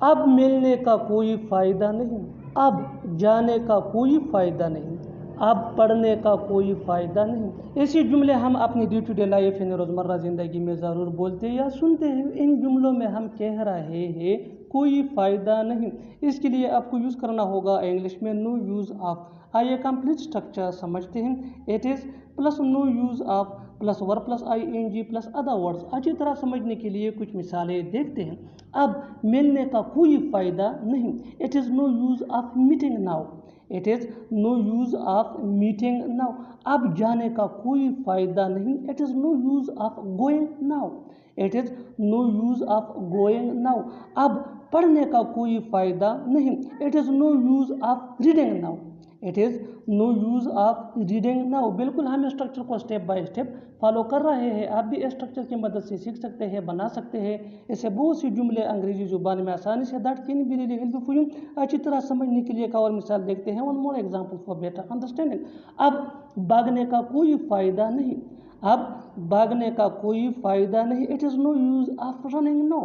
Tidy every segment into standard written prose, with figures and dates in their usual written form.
अब मिलने का कोई फ़ायदा नहीं, अब जाने का कोई फ़ायदा नहीं, अब पढ़ने का कोई फ़ायदा नहीं। ऐसे जुमले हम अपनी डे टू डे लाइफ यानी रोज़मर्रा ज़िंदगी में ज़रूर बोलते या सुनते हैं। इन जुमलों में हम कह रहे हैं कोई फ़ायदा नहीं, इसके लिए आपको यूज़ करना होगा इंग्लिश में नो यूज़ ऑफ। आइए कंप्लीट स्ट्रक्चर समझते हैं। It is plus no use of plus verb plus ING plus other words. अच्छी तरह समझने के लिए कुछ मिसालें देखते हैं। अब मिलने का कोई फ़ायदा नहीं, it is no use of meeting now, it is no use of meeting now. अब जाने का कोई फ़ायदा नहीं, it is no use of going now, it is no use of going now. अब पढ़ने का कोई फ़ायदा नहीं, it is no use of reading now, it is no use of reading now. बिल्कुल हम स्ट्रक्चर को स्टेप बाय स्टेप फॉलो कर रहे हैं। आप भी स्ट्रक्चर की मदद से सीख सकते हैं, बना सकते हैं। ऐसे बहुत सी जुमले अंग्रेजी जुबान में आसानी से that can be really helpful for you. अच्छी तरह समझने के लिए एक और मिसाल देखते हैं। One more example for better understanding. अब भागने का कोई फ़ायदा नहीं, अब भागने का कोई फ़ायदा नहीं, it is no use of running now,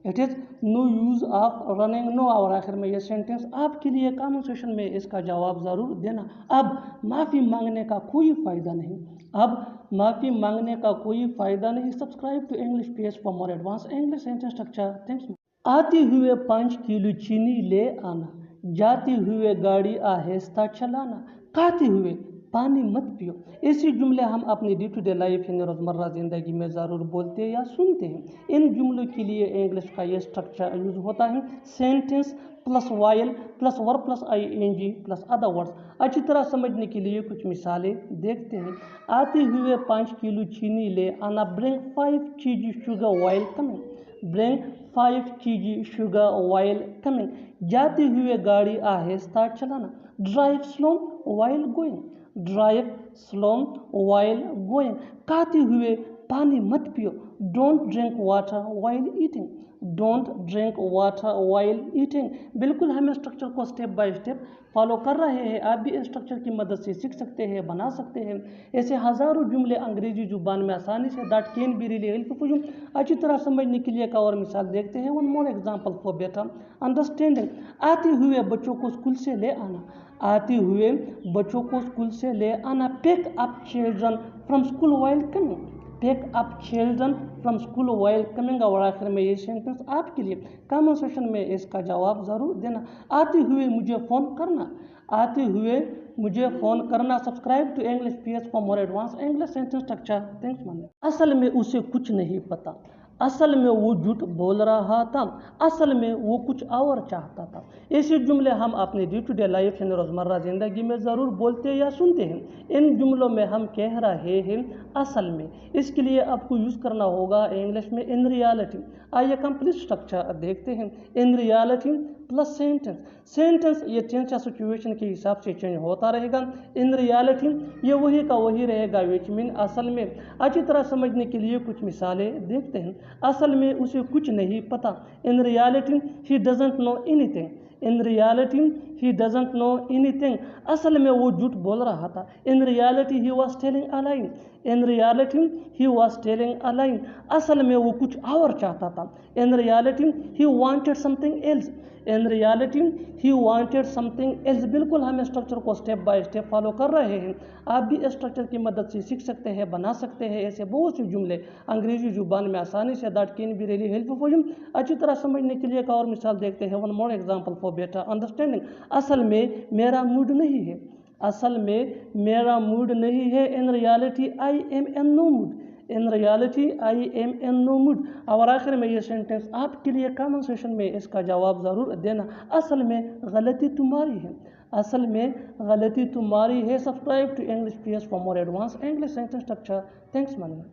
it is no use of running now. और आखिर में ये सेंटेंस आपके लिए कमेंट सेक्शन में इसका जवाब ज़रूर देना। अब माफ़ी मांगने का कोई फ़ायदा नहीं, अब माफ़ी मांगने का कोई फ़ायदा नहीं। Subscribe to English page for more advance English sentence structure. Thanks. आते हुए 5 किलो चीनी ले आना, जाते हुए गाड़ी आहिस्ता चलाना, खाते हुए पानी मत पियो। ऐसे जुमले हम अपनी डे टू डे लाइफ यानी रोज़मर्रा ज़िंदगी में ज़रूर बोलते या सुनते हैं। इन जुमलों के लिए इंग्लिश का ये स्ट्रक्चर यूज़ होता है sentence plus while plus verb plus ING plus other words. अच्छी तरह समझने के लिए कुछ मिसालें देखते हैं। आते हुए 5 किलो चीनी ले आना, bring 5 kg sugar while coming, bring 5 kg sugar while coming. जाते हुए गाड़ी आहिस्ता चलाना, drive slow while going, drive slow while going. खाते हुए पानी मत पियो, don't drink water while eating, don't drink water while eating. बिल्कुल हम स्ट्रक्चर को स्टेप बाय स्टेप फॉलो कर रहे हैं। आप भी स्ट्रक्चर की मदद से सीख सकते हैं, बना सकते हैं। ऐसे हज़ारों जुमले अंग्रेजी जुबान में आसानी से that can be really helpful for you. अच्छी तरह समझने के लिए एक और मिसाल देखते हैं। One more example for better understanding. आते हुए बच्चों को स्कूल से ले आना, आते हुए बच्चों को स्कूल से ले आना, pick up children from school while coming, pick up children from school while coming. और आखिर में ये सेंटेंस आपके लिए कमेंट सेक्शन में इसका जवाब ज़रूर देना। आते हुए मुझे फ़ोन करना, आते हुए मुझे फ़ोन करना। Subscribe to English PS for more advance English sentence structure. Thanks man. असल में उसे कुछ नहीं पता, असल में वो झूठ बोल रहा था, असल में वो कुछ और चाहता था। ऐसे जुमले हम अपने डे टू डे लाइफ यानी रोज़मर्रा ज़िंदगी में ज़रूर बोलते या सुनते हैं। इन जुमलों में हम कह रहे हैं असल में, इसके लिए आपको यूज़ करना होगा इंग्लिश में इन रियलिटी। आइए कंप्लीट स्ट्रक्चर देखते हैं। In reality plus sentence, sentence ये टेंस या सिचुएशन के हिसाब से चेंज होता रहेगा। इन रियलिटी ये वही का वही रहेगा विच मीन असल में। अच्छी तरह समझने के लिए कुछ मिसालें देखते हैं। असल में उसे कुछ नहीं पता, in reality he doesn't know anything, in reality he doesn't know anything. असल में वो झूठ बोल रहा था, in reality he was telling a lie, in reality he was telling a lie. असल में वो कुछ और चाहता था, in reality he wanted something else, in reality he wanted something else. बिल्कुल हम स्ट्रक्चर को स्टेप बाय स्टेप फॉलो कर रहे हैं। आप भी स्ट्रक्चर की मदद से सीख सकते हैं, बना सकते हैं। ऐसे बहुत से जुमले अंग्रेजी जुबान में आसानी से that can be really helpful for you. अच्छी तरह समझने के लिए एक और मिसाल देखते हैं। One more example for better understanding. असल में मेरा मूड नहीं है, असल में मेरा मूड नहीं है, in reality I am in no mood, in reality I am in no mood. और आखिर में ये सेंटेंस आपके लिए कमेंट सेक्शन में इसका जवाब ज़रूर देना। असल में गलती तुम्हारी है, असल में गलती तुम्हारी है। Subscribe to English PS for more advance English sentence structure. Thanks man.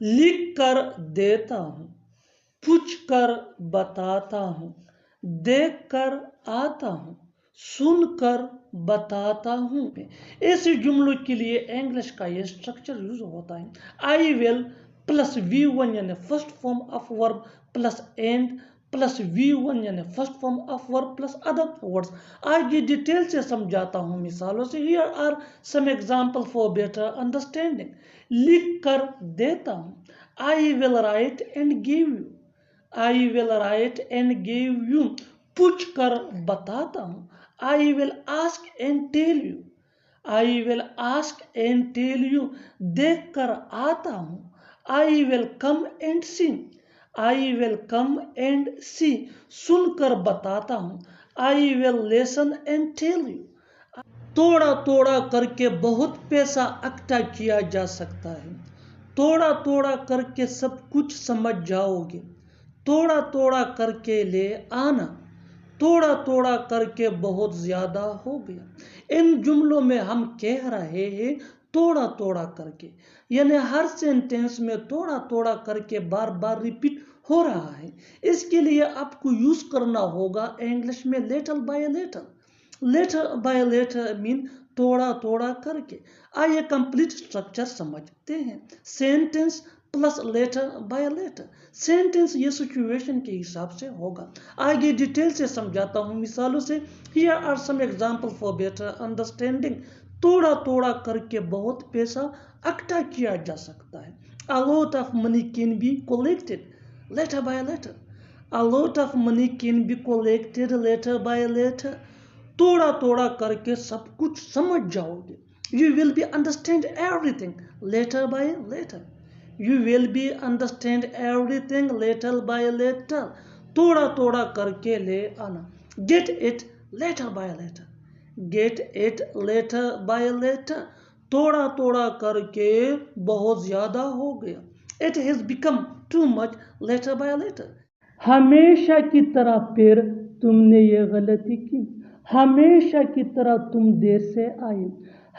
लिख कर देता हूँ, पूछ कर बताता हूँ, देख कर आता हूँ, सुनकर बताता हूँ। ऐसे जुमलों के लिए इंग्लिश का ये स्ट्रक्चर यूज होता है। आई विल प्लस V1 यानी first form of verb plus and plus V1 यानी first form of verb plus other words. आज ये डिटेल से समझाता हूँ मिसालों से। Here are some example for better understanding. लिख कर देता हूँ, I will write and give you, I will write and give you. पूछ कर बताता हूँ. I will ask and tell you. I will ask and tell you. देख कर आता हूँ. I will come and see. I will come and see. सुन कर बताता हूँ. I will listen and tell you. तोड़ा तोड़ा करके बहुत पैसा इकट्ठा किया जा सकता है. तोड़ा तोड़ा करके सब कुछ समझ जाओगे. तोड़ा तोड़ा करके ले आना. तोड़ा तोड़ा करके बहुत ज्यादा हो गया. इन जुमलों में हम कह रहे हैं तोड़ा तोड़ा करके, यानी हर सेंटेंस में तोड़ा तोड़ा करके बार बार रिपीट हो रहा है. इसके लिए आपको यूज करना होगा इंग्लिश में little by little. Letter by letter mean तोड़ा तोड़ा करके. आइए कंप्लीट स्ट्रक्चर समझते हैं. Sentence plus letter by letter. Sentence ये सिचुएशन के हिसाब से होगा. आगे डिटेल से समझाता हूँ मिसालों से. Here are some example for better understanding. तोड़ा तोड़ा करके बहुत पैसा इकट्ठा किया जा सकता है. A lot of money can be collected letter by letter. A lot of money can be collected letter by letter. तोड़ा तोड़ा करके सब कुछ समझ जाओगे. You will be understand everything letter by letter. You will be understand everything letter by letter. तोड़ा तोड़ा करके ले आना. Get it letter by letter. Get it letter by letter. तोड़ा तोड़ा करके बहुत ज्यादा हो गया. It has become too much letter by letter. हमेशा की तरह फिर तुमने ये गलती की. हमेशा की तरह तुम देर से आए.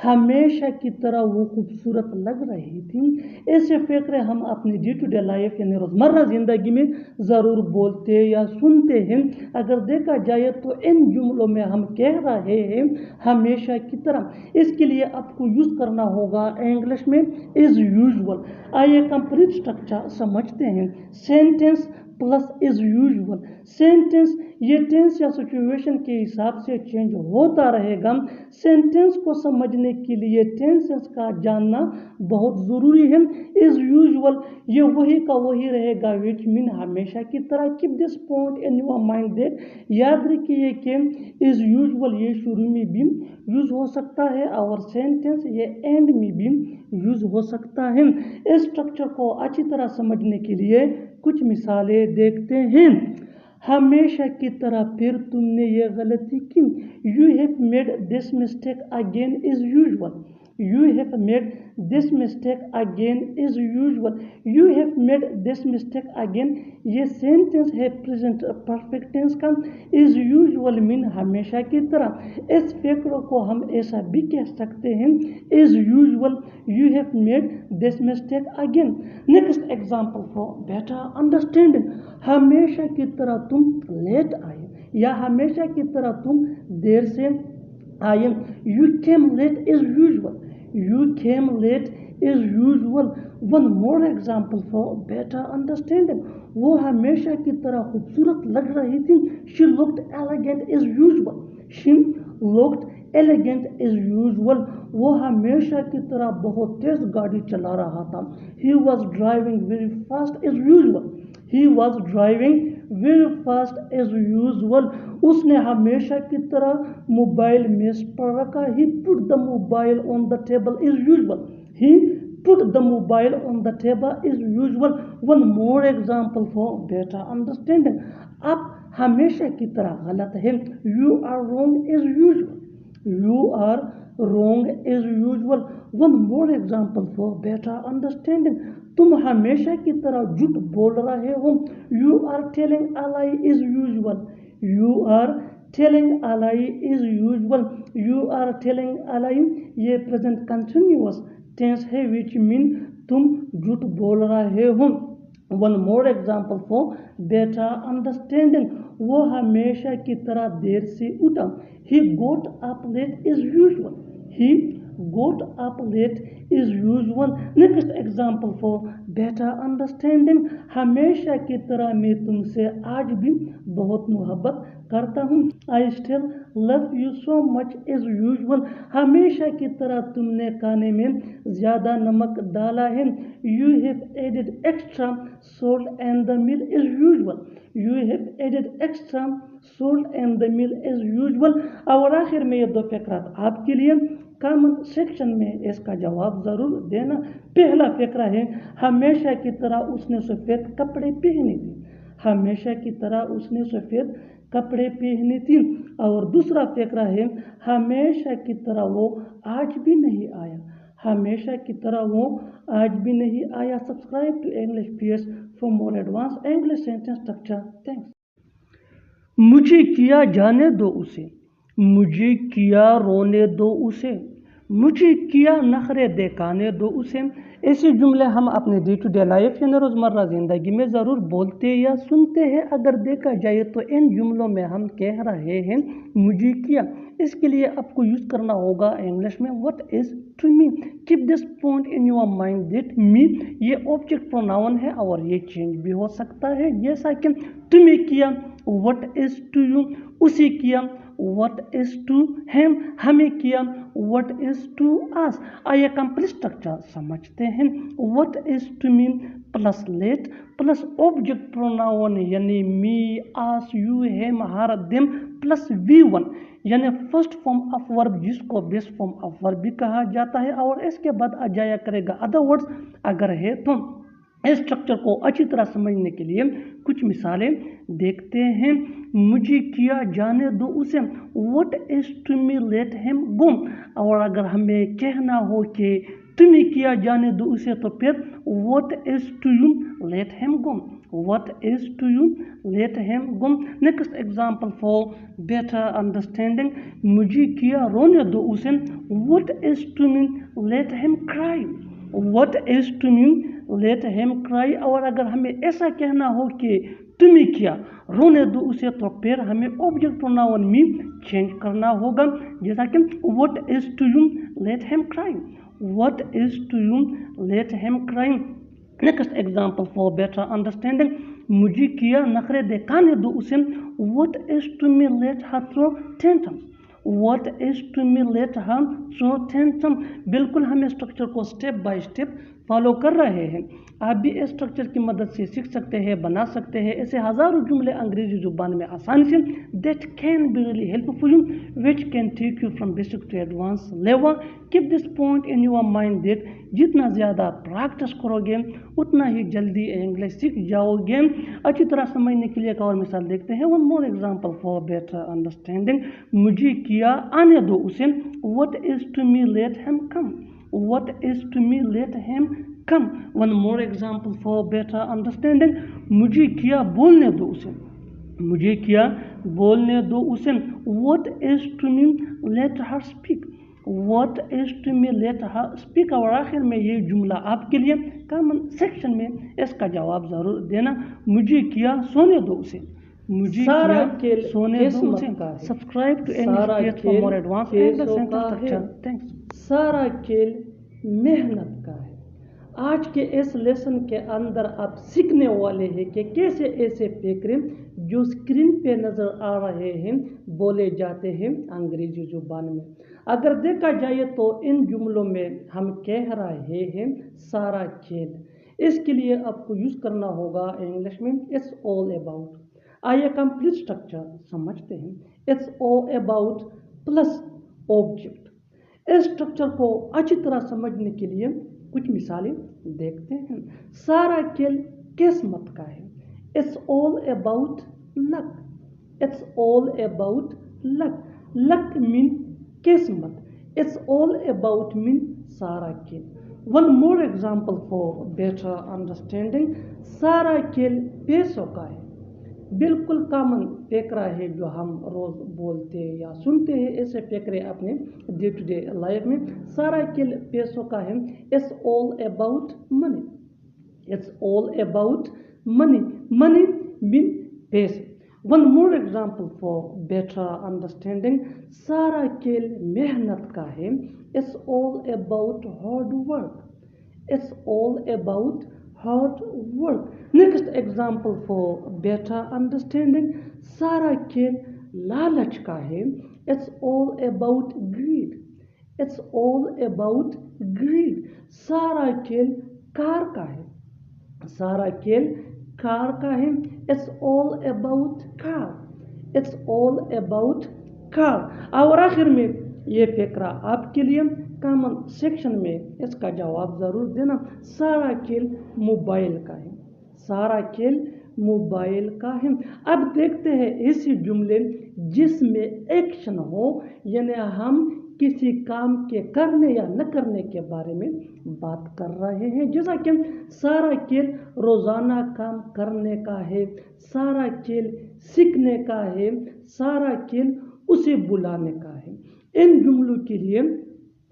हमेशा की तरह वो खूबसूरत लग रही थी. ऐसे फ़िक्रे हम अपनी डे टू डे लाइफ यानी रोज़मर्रा ज़िंदगी में ज़रूर बोलते या सुनते हैं. अगर देखा जाए तो इन जुमलों में हम कह रहे हैं हमेशा की तरह. इसके लिए आपको यूज़ करना होगा इंग्लिश में इज़ यूजुअल. आइए कंप्लीट स्ट्रक्चर समझते हैं. Sentence plus is usual. Sentence ये टेंस या सिचुएशन के हिसाब से चेंज होता रहेगा. सेंटेंस को समझने के लिए टेंसेस का जानना बहुत ज़रूरी है. इज़ यूजुअल ये वही का वही रहेगा विच मीन हमेशा की तरह. Keep this point in your mind that. याद रखिए कि इज़ यूजुअल ये शुरू में भी यूज हो सकता है और सेंटेंस ये एंड में भी यूज हो सकता है. इस स्ट्रक्चर को अच्छी तरह समझने के लिए कुछ मिसालें देखते हैं. हमेशा की तरह फिर तुमने ये गलती की. You have made this mistake again is usual. You have made this mistake again is usual. You have made this mistake again. ये सेंटेंस है प्रेजेंट परफेक्ट टेंस का. इज यूजुअल मीन हमेशा की तरह. इस फिक्र को हम ऐसा भी कह सकते हैं is usual you have made this mistake again. Next example for better understanding. हमेशा की तरह तुम लेट आए या हमेशा की तरह तुम देर से आए. You came late is usual. You came late is usual. One more example for better understanding. वो हमेशा की तरह खूबसूरत लग रही थी. She looked elegant is usual. She looked elegant is usual. वो हमेशा की तरह बहुत तेज गाड़ी चला रहा था. He was driving very fast is usual. He was driving very fast as usual. उसने हमेशा की तरह मोबाइल मेज पर रखा. He put the mobile on the table is usual. He put the mobile on the table is usual. One more example for better understanding. आप हमेशा की तरह गलत हैं. You are wrong is usual. You are wrong is usual. One more example for better understanding. तुम हमेशा की तरह झूठ बोल रहे हो. You are telling a lie is usual. You are telling a lie is usual. You are telling a lie ये present continuous tense है which mean तुम झूठ बोल रहे हो. One more example for better understanding. वो हमेशा की तरह देर से उठा. He got up late is usual. He got up late is usual. Next example for better understanding. हमेशा की तरह मैं तुमसे आज भी बहुत मोहब्बत करता हूँ. I still love you so much as usual. हमेशा की तरह तुमने खाने में ज़्यादा नमक डाला है. You have added extra salt and the meal as usual. You have added extra salt and the meal as usual. और आखिर में ये दो फ़करात आपके लिए. कमेंट सेक्शन में इसका जवाब ज़रूर देना. पहला फ़करा है हमेशा की तरह उसने सफ़ेद कपड़े पहने थे. हमेशा की तरह उसने सफ़ेद कपड़े पहने थे. और दूसरा फ़करा है हमेशा की तरह वो आज भी नहीं आया. हमेशा की तरह वो आज भी नहीं आया. Subscribe to English PS for more advance English sentence structure. Thanks. मुझे किया जाने दो उसे. मुझे किया रोने दो उसे. मुझे किया नखरे दिखाने दो उसे. ऐसे जुमले हम अपने डे टू डे लाइफ यानी रोज़मर्रा ज़िंदगी में ज़रूर बोलते या सुनते हैं. अगर देखा जाए तो इन जुमलों में हम कह रहे हैं मुझे किया. इसके लिए आपको यूज़ करना होगा इंग्लिश में what is to me. Keep this point in your mind that me ये ऑब्जेक्ट प्रोनाउन है और ये चेंज भी हो सकता है. जैसा कि तुम्हें किया व्हाट इज़ टू यू. उसे किया what is to him. हमें किया what is to us. आइए कंप्लीट स्ट्रक्चर समझते हैं. what is to me plus late plus object pronoun यानी मी us you him her them plus V1 यानी फर्स्ट फॉर्म ऑफ वर्ब जिसको बेस्ट फॉर्म ऑफ वर्ब भी कहा जाता है. और इसके बाद आ जाया करेगा अदर वर्ड्स अगर है तो. इस स्ट्रक्चर को अच्छी तरह समझने के लिए कुछ मिसालें देखते हैं. मुझे किया जाने दो उसे. What is to me let him go. और अगर हमें कहना हो कि तुम्हें किया जाने दो उसे तो फिर what is to you let him go. What is to you let him go. Next example for better understanding. मुझे किया रोने दो उसे. What is to me let him cry. What is to me let him cry. और अगर हमें ऐसा कहना हो कि तुम्हें किया रोने दो उसे तो फिर हमें ऑब्जेक्ट प्रोनाउन मी चेंज करना होगा. जैसा कि what is to you let him cry. What is to you let him cry. Next example for better understanding. मुझे किया नखरे दिखाने दो उसे. What is to me let her throw tantrum. What is to me let her throw tantrum. बिल्कुल हम structure को step by step follow कर रहे हैं. आप भी इस स्ट्रक्चर की मदद से सीख सकते हैं, बना सकते हैं ऐसे हज़ारों जुमले अंग्रेजी ज़ुबान में आसानी से. That can be really helpful you which can take you from basic to advance level. Keep this point in your mind that जितना ज़्यादा प्रैक्टिस करोगे उतना ही जल्दी इंग्लिश सीख जाओगे. अच्छी तरह समझने के लिए एक और मिसाल देखते हैं. One more example for better understanding. मुझे किया आने दो उसे. What is to me let him come. What is to me let him come. One more example for better understanding. मुझे किया बोलने दो उसे. मुझे किया बोलने दो उसे. What is to me let her speak. What is to me let her speak. और आखिर में ये जुमला आपके लिए कमेंट सेक्शन में इसका जवाब ज़रूर देना. मुझे किया सोने दो उसे. मुझे किया सोने दो उसे. Subscribe to English for more advance English sentence structure. Thanks. सारा खेल मेहनत का है. आज के इस लेसन के अंदर आप सीखने वाले हैं कि कैसे ऐसे फकरे जो स्क्रीन पे नज़र आ रहे हैं बोले जाते हैं अंग्रेजी ज़ुबान में. अगर देखा जाए तो इन जुमलों में हम कह रहे हैं सारा खेल. इसके लिए आपको यूज़ करना होगा इंग्लिश में इट्स ऑल अबाउट. आइए कंप्लीट स्ट्रक्चर समझते हैं. It's all about plus object. इस स्ट्रक्चर को अच्छी तरह समझने के लिए कुछ मिसालें देखते हैं. सारा खेल किस्मत का है. It's all about luck. It's all about luck. Luck mean किस्मत. इट्स ऑल अबाउट मीन सारा खेल. One more example for better understanding. सारा खेल पैसों का है. बिल्कुल कॉमन फकरा है जो हम रोज़ बोलते या सुनते हैं ऐसे फकरे अपने डे टू डे लाइफ में. सारा खेल पैसों का है. It's all about money. It's all about money. Money mean पैसे. One more example for better understanding, सारा खेल मेहनत का है। It's all about hard work. It's all about hard work. Next example for better understanding, सारा खेल लालच का है। It's all about greed. It's all about greed. सारा खेल कार का है। सारा खेल कार का है। It's all about car. It's all about car. और आखिर में ये फिक्रा आपके लिए, कमेंट सेक्शन में इसका जवाब ज़रूर देना। सारा खेल मोबाइल का है। सारा खेल मोबाइल का है। अब देखते हैं ऐसे जुमले जिसमें एक्शन हो, यानी हम किसी काम के करने या न करने के बारे में बात कर रहे हैं। जैसा कि सारा खेल रोज़ाना काम करने का है, सारा खेल सीखने का है, सारा खेल उसे बुलाने का है। इन जुमलों के लिए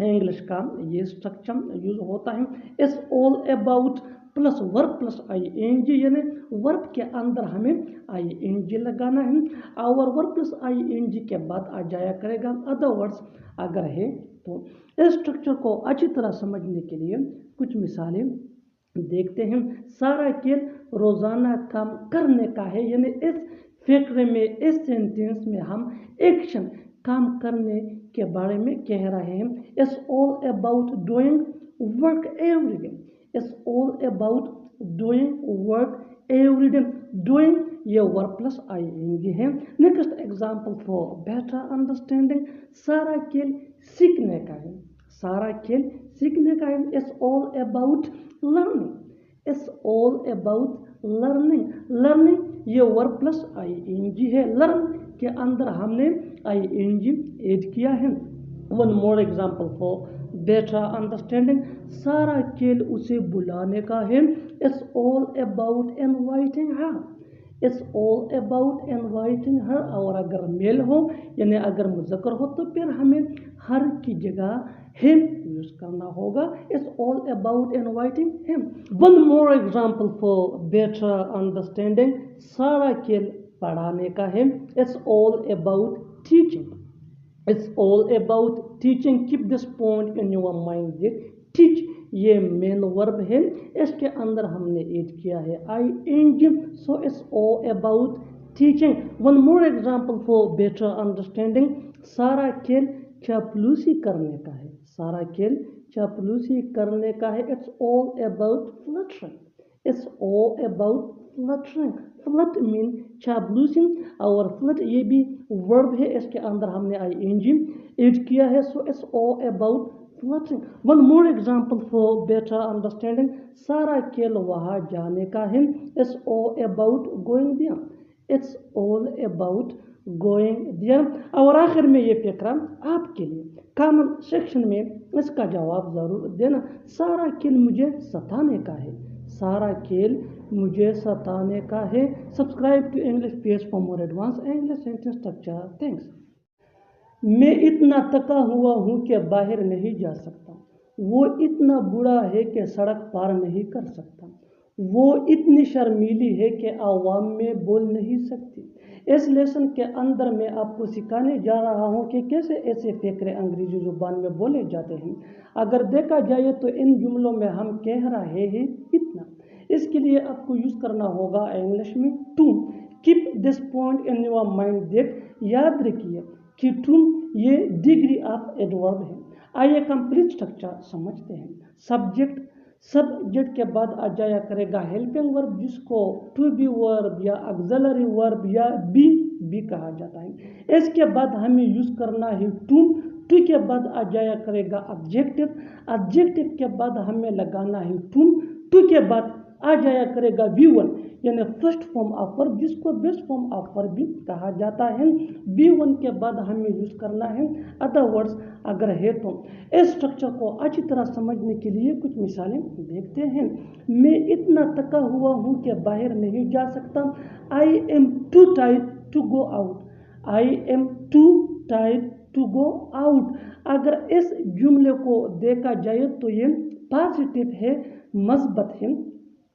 इंग्लिश का ये स्ट्रक्चर यूज होता है। It's all about plus verb plus ING, यानी वर्ब के अंदर हमें ING लगाना है और वर्ब प्लस ING के बाद आ जाया करेगा अदर वर्ड्स अगर है तो। इस स्ट्रक्चर को अच्छी तरह समझने के लिए कुछ मिसालें देखते हैं। सारा खेल रोज़ाना काम करने का है, यानी इस फिक्रे में, इस सेंटेंस में हम एक्शन काम करने के बारे में कह रहे हैं। It's all about doing work every day. It's all about doing work every day. Doing ये वर्ब प्लस ING है। Next example for better understanding, सारा खेल सीखने का है। सारा खेल सीखने का है। It's all about learning. It's all about learning. Learning ये वर्ब प्लस ING है। लर्न के अंदर हमने ING ऐड किया है। One more example for better understanding, सारा खेल उसे बुलाने का है। It's all about inviting her. It's all about inviting her. और अगर मेल हो यानी अगर मुज़क्कर हो तो फिर हमें हर की जगह हिम यूज करना होगा। It's all about inviting him. One more example for better understanding, सारा खेल पढ़ाने का है। It's all about teaching. It's all about teaching. Keep this point in your mind that teach ये मेन वर्ब है, इसके अंदर हमने ऐड किया है ING, so it's all about teaching. One more example for better understanding, सारा खेल चापलूसी करने का है। सारा खेल चापलूसी करने का है। It's all about flattering. It's all about flattering. Flirt mean चापलूसी और फ्लट ये भी वर्ब है, इसके अंदर हमने ING ऐड किया है। So it's all about flirting. One more example for better understanding, सारा खेल वहाँ जाने का है। It's all about going there. It's all about going there. और आखिर में ये फिक्रा आपके लिए, कमेंट सेक्शन में इसका जवाब ज़रूर देना। सारा खेल मुझे सताने का है। सारा खेल मुझे सताने का है। Subscribe to English page for more advance English sentence structure. Thanks. मैं इतना थका हुआ हूँ कि बाहर नहीं जा सकता। वो इतना बूढ़ा है कि सड़क पार नहीं कर सकता। वो इतनी शर्मीली है कि आवाम में बोल नहीं सकती। इस लेसन के अंदर मैं आपको सिखाने जा रहा हूँ कि कैसे ऐसे फिक्रे अंग्रेजी ज़ुबान में बोले जाते हैं। अगर देखा जाए तो इन जुमलों में हम कह रहे हैं इतना, इसके लिए आपको यूज़ करना होगा इंग्लिश में to. Keep this point in your mind that, याद रखिए कि टू ये डिग्री ऑफ एडवर्ब है। आइए कंप्लीट स्ट्रक्चर समझते हैं। सब्जेक्ट के बाद आ जाया करेगा हेल्पिंग वर्ब, जिसको टू बी वर्ब या ऑक्सिलरी वर्ब या बी कहा जाता है। इसके बाद हमें यूज़ करना है टू के बाद आ जाया करेगा ऑब्जेक्टिव के बाद हमें लगाना है टू के बाद आ जाया करेगा V1 यानी फर्स्ट फॉर्म ऑफ वर्ब, जिसको बेस्ट फॉर्म ऑफ वर्ब भी कहा जाता है। V1 के बाद हमें यूज़ करना है अदर वर्ड्स अगर है तो। इस स्ट्रक्चर को अच्छी तरह समझने के लिए कुछ मिसालें देखते हैं। मैं इतना थका हुआ हूँ कि बाहर नहीं जा सकता। I am too tired to go out. I am too tired to go out। अगर इस जुमले को देखा जाए तो ये पॉजिटिव है, मस्बत है,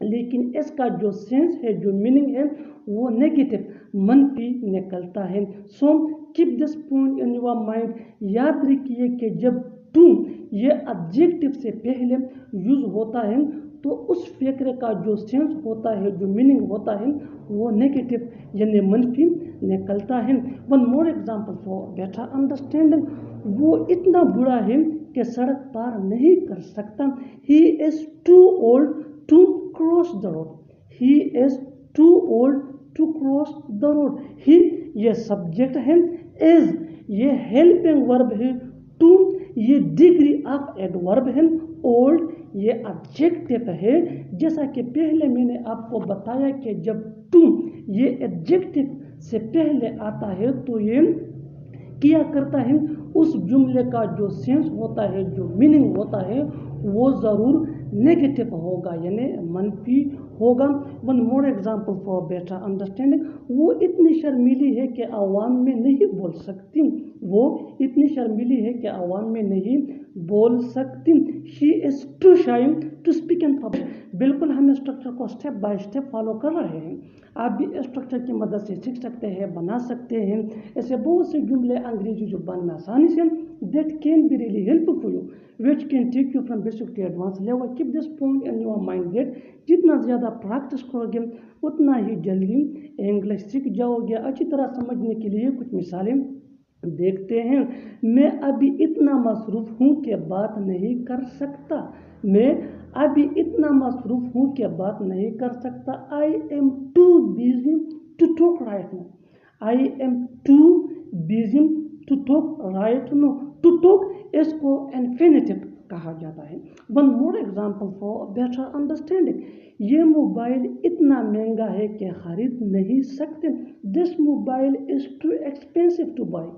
लेकिन इसका जो सेंस है, जो मीनिंग है वो नेगेटिव منفی نکلتا ہے. So keep this point in your mind. یاد رکھیے کہ جب ٹو یہ ایڈجیکٹو سے پہلے یوز ہوتا ہے تو اس فکر کا جو سینس ہوتا ہے، جو میننگ ہوتا ہے وہ نیگیٹو یعنی منفی نکلتا ہے. One more example for better understanding. وہ اتنا بوڑھا ہے کہ سڑک پار نہیں کر سکتا. He is too old to cross the road. He is too old to cross the road. He یہ سبجیکٹ ہے، از یہ ہیلپنگ ورب ہے، ٹو یہ ڈگری آف ایڈورب ہے، اولڈ یہ ایڈجیکٹو ہے. جیسا کہ پہلے میں نے آپ کو بتایا کہ جب ٹو یہ ایڈجیکٹو سے پہلے آتا ہے تو یہ کیا کرتا ہے اس جملے کا جو سینس ہوتا ہے، جو میننگ ہوتا ہے وہ ضرور نیگیٹو ہوگا یعنی منفی ہوگا. One more example for better understanding. وہ اتنی شرمیلی ہے کہ عوام میں نہیں بول سکتی. وہ اتنی شرمیلی ہے کہ عوام میں نہیں بول سکتی. She is too shy to speak in public. بالکل ہم اسٹرکچر کو اسٹیپ بائی اسٹیپ فالو کر رہے ہیں. آپ بھی اسٹرکچر کی مدد سے سیکھ سکتے ہیں، بنا سکتے ہیں. ایسے بہت سے جملے انگریزی زبان میں آسانی سے that can be really helpful for you, which can take you from basic to advanced level. Keep this point in your mind that جتنا زیادہ پریکٹس کرو گے اتنا ہی جلدی انگلش سیکھ جاؤ گے. اچھی طرح سمجھنے کے لیے کچھ مثالیں دیکھتے ہیں. میں ابھی اتنا مصروف ہوں کہ بات نہیں کر سکتا. میں ابھی اتنا مصروف ہوں کہ بات نہیں کر سکتا. I am too busy to talk right now. I am too busy to talk right now. To talk اس کو انفینیٹو کہا جاتا ہے. One more example for better understanding. یہ موبائل اتنا مہنگا ہے کہ خرید نہیں سکتے. This mobile is too expensive to buy.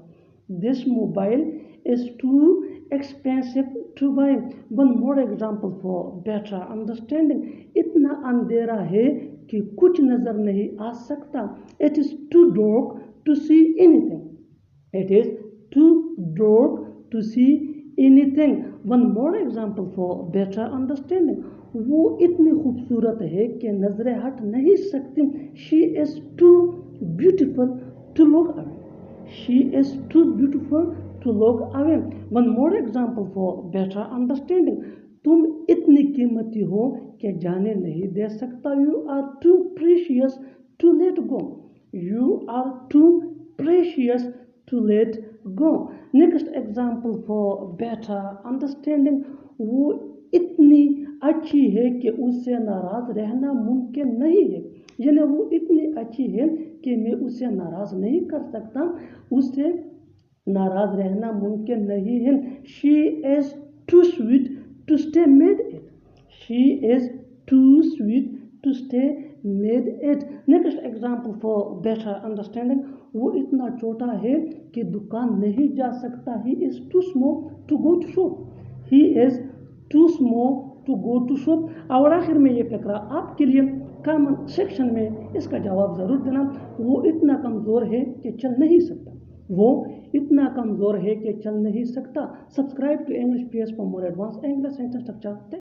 This mobile is too expensive to buy. One more example for better understanding. اتنا اندھیرا ہے کہ کچھ نظر نہیں آ سکتا. It is too dark to see anything. It is too dark to see anything. One more example for better understanding. وہ اتنی خوبصورت ہے کہ نظریں ہٹ نہیں سکتی. She is too beautiful to look away. She is too beautiful to look away. One more example for better understanding. تم اتنی قیمتی ہو کہ جانے نہیں دے سکتا. You are too precious to let go. You are too precious to let go. Next example for better understanding. وہ اتنی اچھی ہے کہ اس سے ناراض رہنا ممکن نہیں ہے. یعنی وہ اتنی اچھی ہے کہ میں اسے ناراض نہیں کر سکتا. اس سے ناراض رہنا ممکن نہیں ہے. She is too sweet to stay mad at. She is too sweet to stay mad at. Next example for better understanding. وہ اتنا چھوٹا ہے کہ دکان نہیں جا سکتا. He is too small to go to shop. He is too small to go to shop. اور آخر میں یہ فقرہ آپ کے لیے کامنٹ سیکشن میں اس کا جواب ضرور دینا. وہ اتنا کمزور ہے کہ چل نہیں سکتا. وہ اتنا کمزور ہے کہ چل نہیں سکتا. Subscribe to English PS for more advanced English sentence structure.